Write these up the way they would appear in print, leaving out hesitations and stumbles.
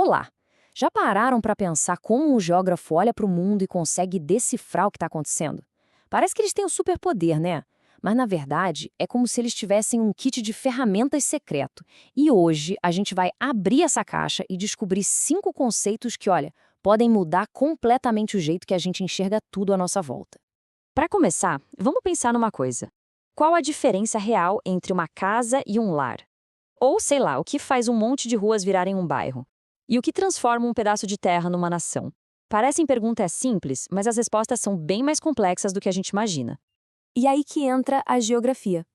Olá! Já pararam para pensar como um geógrafo olha para o mundo e consegue decifrar o que está acontecendo? Parece que eles têm um superpoder, né? Mas na verdade é como se eles tivessem um kit de ferramentas secreto. E hoje a gente vai abrir essa caixa e descobrir 5 conceitos que, olha, podem mudar completamente o jeito que a gente enxerga tudo à nossa volta. Para começar, vamos pensar numa coisa. Qual a diferença real entre uma casa e um lar? Ou, sei lá, o que faz um monte de ruas virarem um bairro? E o que transforma um pedaço de terra numa nação? Parecem perguntas simples, mas as respostas são bem mais complexas do que a gente imagina. E aí que entra a geografia.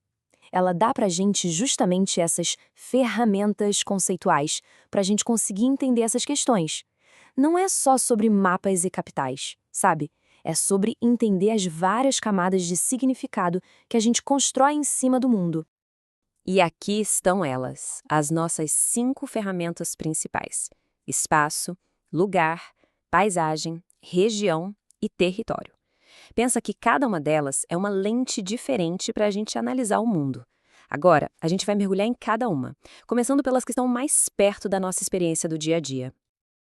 Ela dá para a gente justamente essas ferramentas conceituais para a gente conseguir entender essas questões. Não é só sobre mapas e capitais, sabe? É sobre entender as várias camadas de significado que a gente constrói em cima do mundo. E aqui estão elas, as nossas 5 ferramentas principais: espaço, lugar, paisagem, região e território. Pensa que cada uma delas é uma lente diferente para a gente analisar o mundo. Agora, a gente vai mergulhar em cada uma, começando pelas que estão mais perto da nossa experiência do dia a dia.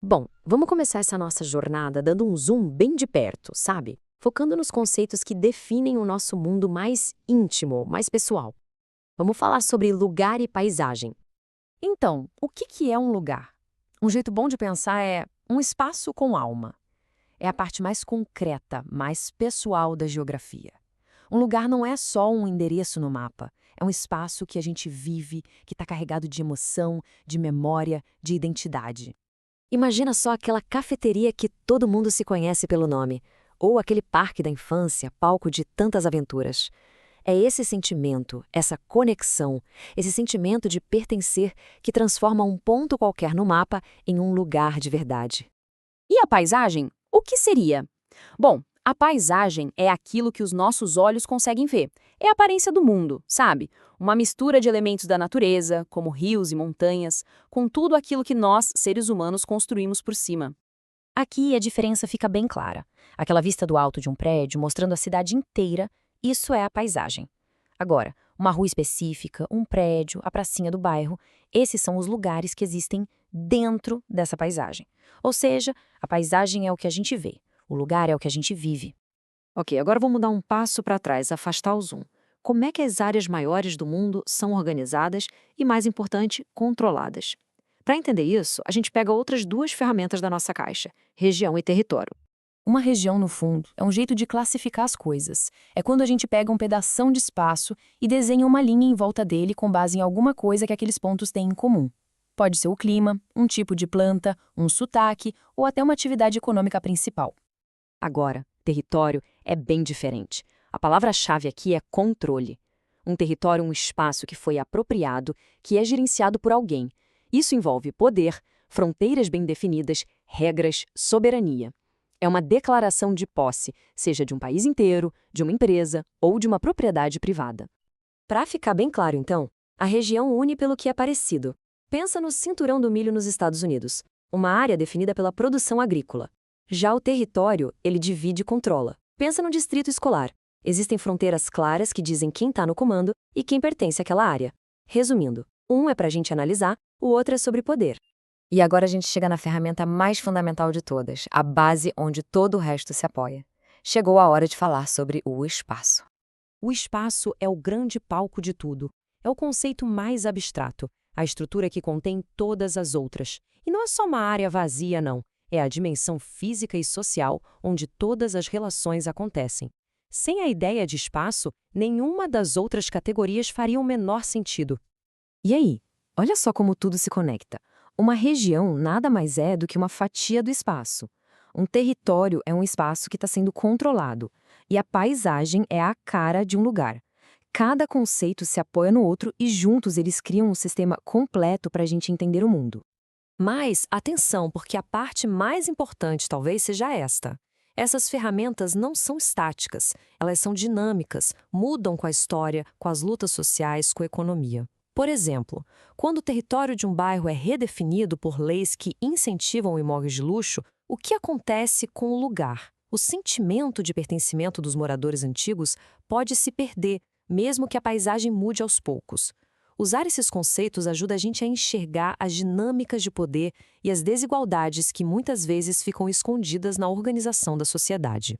Bom, vamos começar essa nossa jornada dando um zoom bem de perto, sabe? Focando nos conceitos que definem o nosso mundo mais íntimo, mais pessoal. Vamos falar sobre lugar e paisagem. Então, o que é um lugar? Um jeito bom de pensar é um espaço com alma. É a parte mais concreta, mais pessoal da geografia. Um lugar não é só um endereço no mapa. É um espaço que a gente vive, que está carregado de emoção, de memória, de identidade. Imagina só aquela cafeteria que todo mundo se conhece pelo nome, ou aquele parque da infância, palco de tantas aventuras. É esse sentimento, essa conexão, esse sentimento de pertencer que transforma um ponto qualquer no mapa em um lugar de verdade. E a paisagem? O que seria? Bom, a paisagem é aquilo que os nossos olhos conseguem ver. É a aparência do mundo, sabe? Uma mistura de elementos da natureza, como rios e montanhas, com tudo aquilo que nós, seres humanos, construímos por cima. Aqui a diferença fica bem clara. Aquela vista do alto de um prédio mostrando a cidade inteira, isso é a paisagem. Agora, uma rua específica, um prédio, a pracinha do bairro, esses são os lugares que existem dentro dessa paisagem. Ou seja, a paisagem é o que a gente vê, o lugar é o que a gente vive. Ok, agora vamos dar um passo para trás, afastar o zoom. Como é que as áreas maiores do mundo são organizadas e, mais importante, controladas? Para entender isso, a gente pega outras 2 ferramentas da nossa caixa, região e território. Uma região, no fundo, é um jeito de classificar as coisas. É quando a gente pega um pedação de espaço e desenha uma linha em volta dele com base em alguma coisa que aqueles pontos têm em comum. Pode ser o clima, um tipo de planta, um sotaque ou até uma atividade econômica principal. Agora, território é bem diferente. A palavra-chave aqui é controle. Um território é um espaço que foi apropriado, que é gerenciado por alguém. Isso envolve poder, fronteiras bem definidas, regras, soberania. É uma declaração de posse, seja de um país inteiro, de uma empresa ou de uma propriedade privada. Para ficar bem claro, então, a região une pelo que é parecido. Pensa no cinturão do milho nos Estados Unidos, uma área definida pela produção agrícola. Já o território, ele divide e controla. Pensa no distrito escolar. Existem fronteiras claras que dizem quem está no comando e quem pertence àquela área. Resumindo, um é para a gente analisar, o outro é sobre poder. E agora a gente chega na ferramenta mais fundamental de todas, a base onde todo o resto se apoia. Chegou a hora de falar sobre o espaço. O espaço é o grande palco de tudo. É o conceito mais abstrato, a estrutura que contém todas as outras. E não é só uma área vazia, não. É a dimensão física e social onde todas as relações acontecem. Sem a ideia de espaço, nenhuma das outras categorias faria o menor sentido. E aí? Olha só como tudo se conecta. Uma região nada mais é do que uma fatia do espaço. Um território é um espaço que está sendo controlado. E a paisagem é a cara de um lugar. Cada conceito se apoia no outro e juntos eles criam um sistema completo para a gente entender o mundo. Mas, atenção, porque a parte mais importante talvez seja esta. Essas ferramentas não são estáticas, elas são dinâmicas, mudam com a história, com as lutas sociais, com a economia. Por exemplo, quando o território de um bairro é redefinido por leis que incentivam imóveis de luxo, o que acontece com o lugar? O sentimento de pertencimento dos moradores antigos pode se perder, mesmo que a paisagem mude aos poucos. Usar esses conceitos ajuda a gente a enxergar as dinâmicas de poder e as desigualdades que muitas vezes ficam escondidas na organização da sociedade.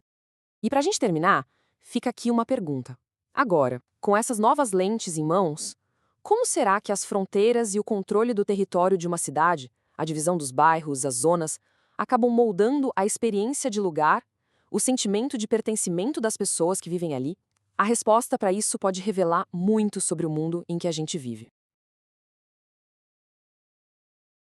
E para a gente terminar, fica aqui uma pergunta. Agora, com essas novas lentes em mãos, como será que as fronteiras e o controle do território de uma cidade, a divisão dos bairros, as zonas, acabam moldando a experiência de lugar, o sentimento de pertencimento das pessoas que vivem ali? A resposta para isso pode revelar muito sobre o mundo em que a gente vive.